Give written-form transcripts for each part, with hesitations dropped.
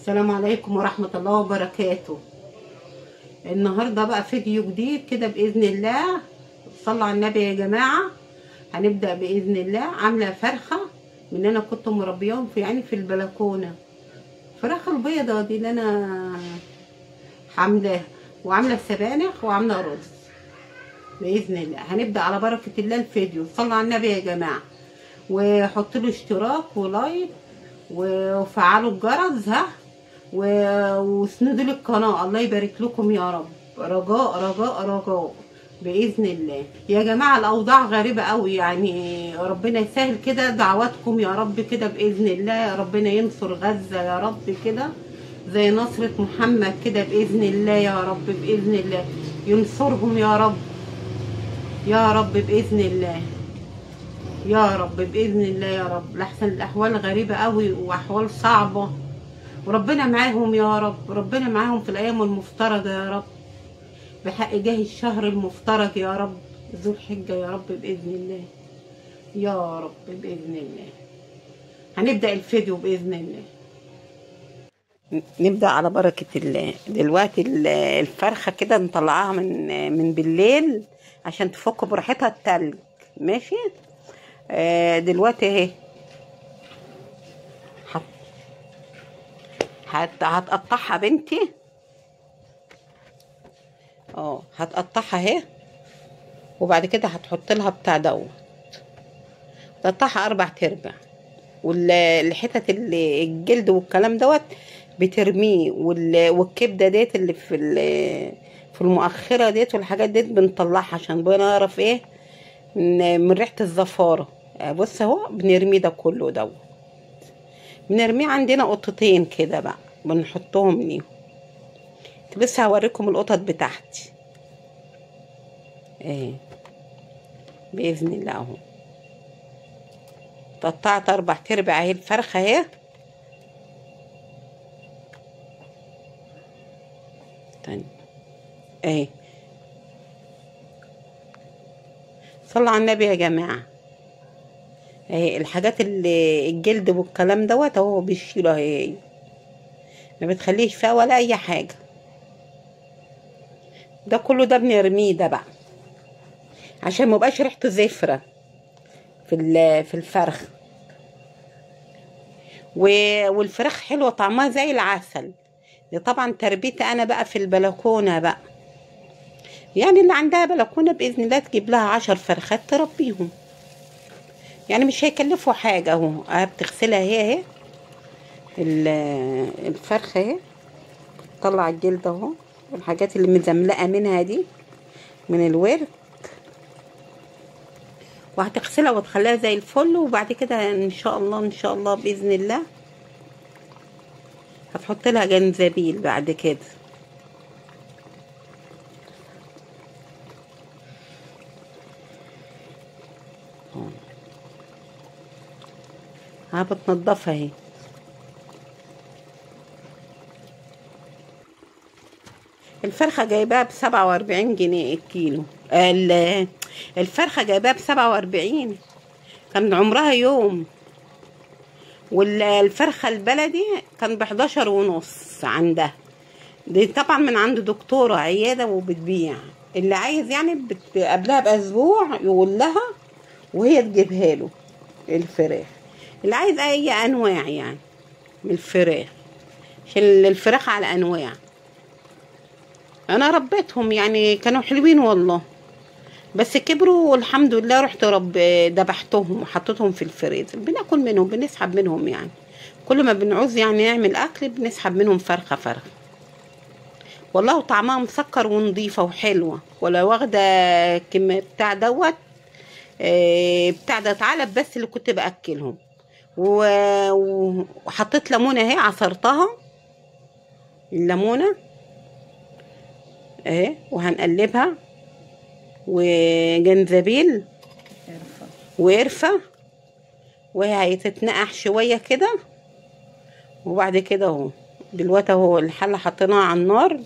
السلام عليكم ورحمة الله وبركاته. النهاردة بقى فيديو جديد كده بإذن الله. صلوا على النبي يا جماعة. هنبدأ بإذن الله. عاملة فرخة من اللي أنا كنت مربياهم في البلكونة. الفراخ البيضة دي اللي أنا عاملاها، وعاملة سبانخ وعاملة رز بإذن الله. هنبدأ على بركة الله الفيديو. صلوا على النبي يا جماعة، وحطوا له اشتراك ولايك وفعلوا الجرس واسندوا للقناه. الله يبارك لكم يا رب. رجاء رجاء رجاء باذن الله يا جماعه. الاوضاع غريبه قوي، ربنا يسهل كده. دعواتكم يا رب كده باذن الله. يا ربنا ينصر غزه يا رب كده زي نصرة محمد كده باذن الله يا رب. باذن الله ينصرهم يا رب يا رب باذن الله يا رب باذن الله يا رب. لحسن الاحوال غريبه قوي واحوال صعبه، وربنا معاهم يا رب. ربنا معاهم في الايام المفترجه يا رب، بحق جاه الشهر المفترج يا رب، ذو الحجه يا رب باذن الله يا رب باذن الله. هنبدا الفيديو باذن الله. نبدا على بركه الله. دلوقتي الفرخه كده نطلعها من بالليل عشان تفك براحتها التلج. ماشي. دلوقتي اهي هتقطعها بنتي. هتقطعها اهي، وبعد كده هتحط لها بتاع دوت. تقطعها 4/4، والحتت اللي الجلد والكلام دوت بترميه، والكبده ديت اللي في المؤخره ديت والحاجات ديت بنطلعها عشان بنعرف ايه من ريحه الزفاره. بص اهو بنرميه ده كله دوت. بنرميه عندنا قطتين كده بقى بنحطهم ليهم. بس هوريكم القطط بتاعتي ايه باذن الله اهو. قطعت 4/4 اهي الفرخه اهي. تاني اهي. صلوا على النبي يا جماعه. اهي الحاجات اللي الجلد والكلام دوت اهو بيشيلها اهي، ما بتخليش فيها ولا اي حاجه. ده كله ده بنرميه ده بقى عشان ما يبقاش ريحته زفره في الفرخ. والفراخ حلوه طعمها زي العسل. دي طبعا تربيتي انا بقى في البلكونه بقى. اللي عندها بلكونه باذن الله تجيب لها 10 فرخات تربيهم، مش هيكلفوا حاجه اهو. بتغسلها اهي الفرخه اهي، تطلع الجلد اهو والحاجات اللي مزملقه منها دي من الورك، وهتغسلها وتخليها زي الفل. وبعد كده ان شاء الله باذن الله هتحط لها جنزبيل بعد كده. بتنضفها اهي. الفرخه جايباها ب47 جنيه الكيلو. الفرخه جايباها ب47، كان عمرها يوم. والفرخه البلدي كان ب11.5 عندها. دي طبعا من عند دكتوره عياده وبتبيع. اللي عايز قبلها باسبوع يقول لها وهي تجيبها له الفراخ. اللي عايز اي انواع من الفراخ، عشان الفراخ على انواع. انا ربيتهم كانوا حلوين والله، بس كبروا والحمد لله. رحت ذبحتهم وحطيتهم في الفريزر. بناكل منهم، بنسحب منهم. كل ما بنعوز نعمل اكل بنسحب منهم فرخه. والله طعمها مسكر ونضيفه وحلوه، ولا واخده كميه بتاع دوت. بتاع ده اتعلب بس اللي كنت باكلهم. وحطيت ليمونه اهي، عصرتها الليمونه اهي، وهنقلبها، وجنزبيل وقرفه، وهي هتتنقع شويه كده. وبعد كده اهو دلوقتي اهو الحله حطيناها على النار،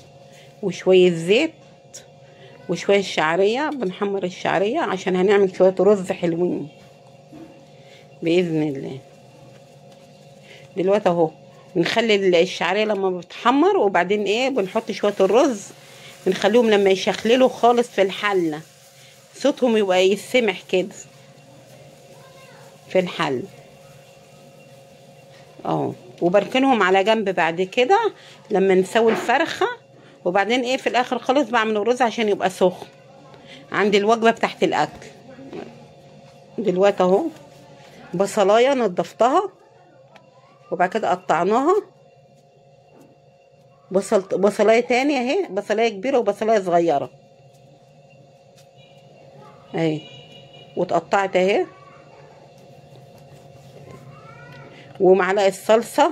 وشويه زيت وشويه شعريه. بنحمر الشعريه عشان هنعمل شويه رز حلوين باذن الله. دلوقتي اهو بنخلي الشعريه لما بتحمر، وبعدين ايه بنحط شويه الرز، بنخليهم لما يشخللوا خالص في الحله صوتهم يبقى يسمح كده في الحل. وبركنهم على جنب بعد كده لما نسوي الفرخه. وبعدين ايه في الاخر خالص بعمل الرز عشان يبقى سخن عندي الوجبه بتاعت الاكل. دلوقتي اهو بصلايه نضفتها وبعد كده قطعناها، بصلايه تانية اهي، بصلايه كبيره وبصلايه صغيره اهي، واتقطعت اهي، ومعلقه صلصه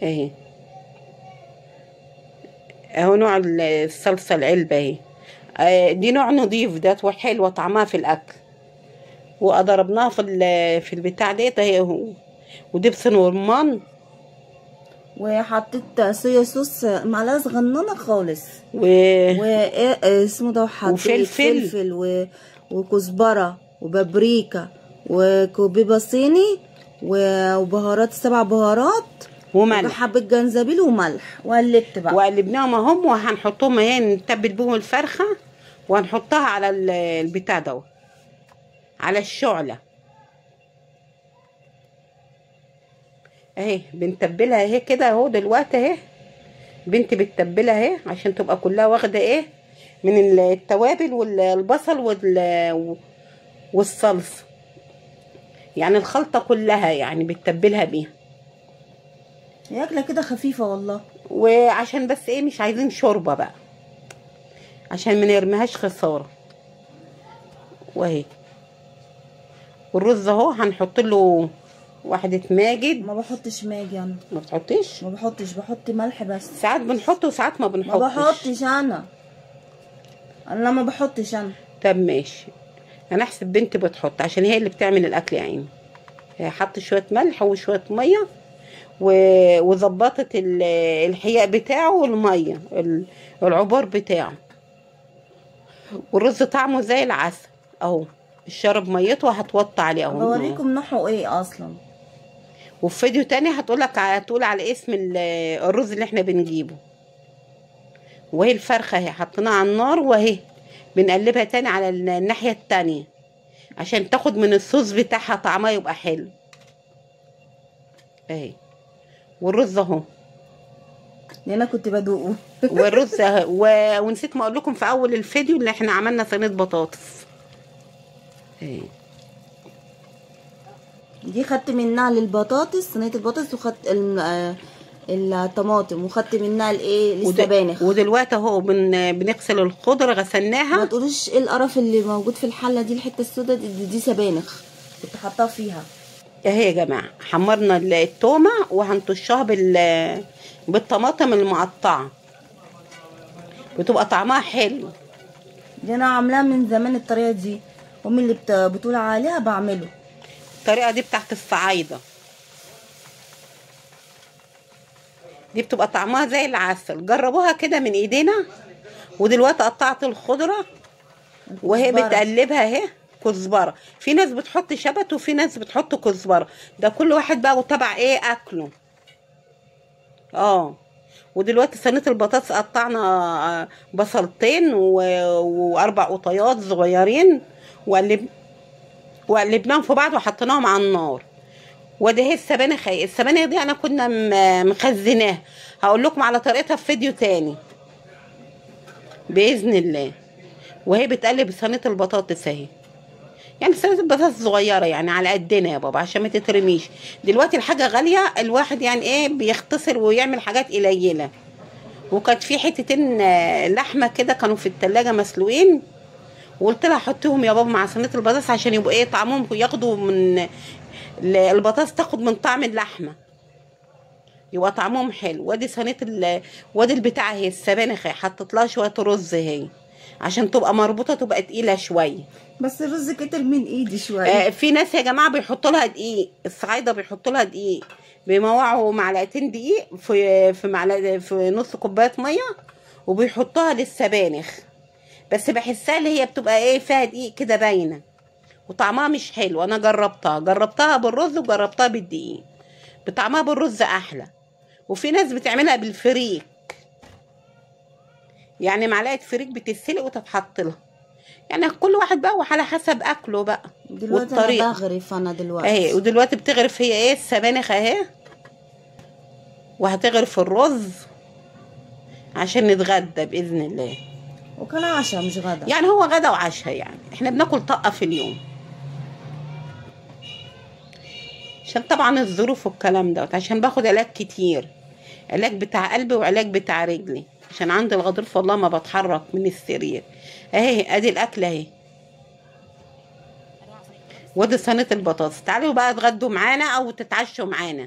اهي، اهو نوع الصلصه العلبه اهي، دي نوع نضيف ده وحلوه طعمها في الاكل، وضربناها في البتاع ديت اهي، ودبس رمان، وحطيت صويا صوص معلقه صغننه خالص، و اسمه ده، وحطيت فلفل وكزبره وبابريكا وكوبيبه صيني وبهارات 7 بهارات وملح وحبه جنزبيل وملح، وقلبت بقى وقلبناهم اهم، وهنحطهم اهي نتبل بيهم الفرخه، وهنحطها على البتاع ده على الشعله اهي، بنتبلها اهي كده اهو. دلوقتي اهي بنتي بتتبلها اهي عشان تبقى كلها واخده ايه من التوابل والبصل والصلصه، يعني الخلطه كلها يعني بتتبلها بيها. هي اكله كده خفيفه والله، وعشان بس ايه مش عايزين شوربه بقى عشان ما نرميهاش خساره. واهي والرز اهو هنحط له واحدة ماجد. ما بحطش ماجي انا. ما بتحطيش؟ ما بحطش، بحط ملح بس. ساعات بنحطه وساعات ما بنحطش. ما بحطش انا ما بحطش انا. طب ماشي، انا احسب بنتي بتحط عشان هي اللي بتعمل الاكل يا عيني. هي حطت شويه ملح وشويه ميه وظبطت الحياء بتاعه والميه العبار بتاعه، والرز طعمه زي العسل اهو، الشرب ميته وهتوطي عليه اهو. بوريكم نوعه ايه اصلا، وفي فيديو تاني هتقول على اسم الرز اللي احنا بنجيبه. وهي الفرخه اهي حطيناها على النار، وهي بنقلبها تاني على الناحيه التانيه عشان تاخد من الصوص بتاعها طعمها يبقى حلو اهي. والرز اهو انا كنت بدوقه والرز ونسيت ما اقول لكم في اول الفيديو اللي احنا عملنا صينيه بطاطس اهي. دي خدت منها للبطاطس صينيه البطاطس، وخدت الطماطم، وخدت منها السبانخ. ودلوقتي اهو بنغسل الخضره غسلناها. ما تقولوش ايه القرف اللي موجود في الحله دي، الحته السوداء دي سبانخ كنت حاطاها فيها اهي يا جماعه. حمرنا التومه وهنطشها بالطماطم المقطعه، بتبقى طعمها حلو. دي انا عاملاها من زمان الطريقه دي، امي اللي بتقول عليها بعمله. الطريقه دي بتاعت الصعايده، دي بتبقى طعمها زي العسل، جربوها كده من ايدينا. ودلوقتي قطعت الخضره وهي بتقلبها اهي. كزبره، في ناس بتحط شبت وفي ناس بتحط كزبره، ده كل واحد بقى وتبع ايه اكله. ودلوقتي صينيه البطاطس قطعنا بصلتين واربع قطيات صغيرين وقلبناهم في بعض وحطيناهم على النار. ودي هي السبانخ. السبانخ دي انا كنا مخزناها، هقول لكم على طريقتها في فيديو تاني باذن الله. وهي بتقلب صينيه البطاطس اهي، يعني صينيه البطاطس صغيره يعني على قدنا يا بابا عشان ما تترميش. دلوقتي الحاجه غاليه، الواحد يعني ايه بيختصر ويعمل حاجات قليله. وكانت في حتتين لحمه كده كانوا في التلاجة مسلوقين، وقلت لها حطيهم يا بابا مع صينيه البطاطس عشان يبقوا ايه طعمهم ياخدوا من البطاطس، تاخد من طعم اللحمه يبقى طعمهم حلو. وادي صينيه وادي البتاع اهي السبانخ اهي، حطيت لها شويه رز اهي عشان تبقى مربوطه تبقى تقيله شويه. بس الرز كتر من ايدي شويه. في ناس يا جماعه بيحطوا لها دقيق، الصعايده بيحطوا لها دقيق، بيموعوا معلقتين دقيق في معلقه في نص كوبايه ميه وبيحطوها للسبانخ. بس بحسها اللي هي بتبقى ايه فيها دقيق كده باينه، وطعمها مش حلو. انا جربتها بالرز وجربتها بالدقيق، بطعمها بالرز احلى. وفي ناس بتعملها بالفريك، يعني معلقه فريك بتتسلق وتتحط لها. يعني كل واحد بقى وعلى حسب اكله بقى دلوقتي والطريقه. انا بغرف انا دلوقتي اهي، ودلوقتي بتغرف هي ايه السبانخ اهي، وهتغرف الرز عشان نتغدى باذن الله. وكان عشاء مش غدا. يعني هو غدا وعشاء، يعني احنا بناكل طقه في اليوم عشان طبعا الظروف والكلام دوت. عشان باخد علاج كتير، علاج بتاع قلبي وعلاج بتاع رجلي، عشان عندي الغضروف والله ما بتحرك من السرير. اهي ادي الاكل اهي، وادي صينيه البطاطس. تعالوا بقى اتغدوا معانا او تتعشوا معانا.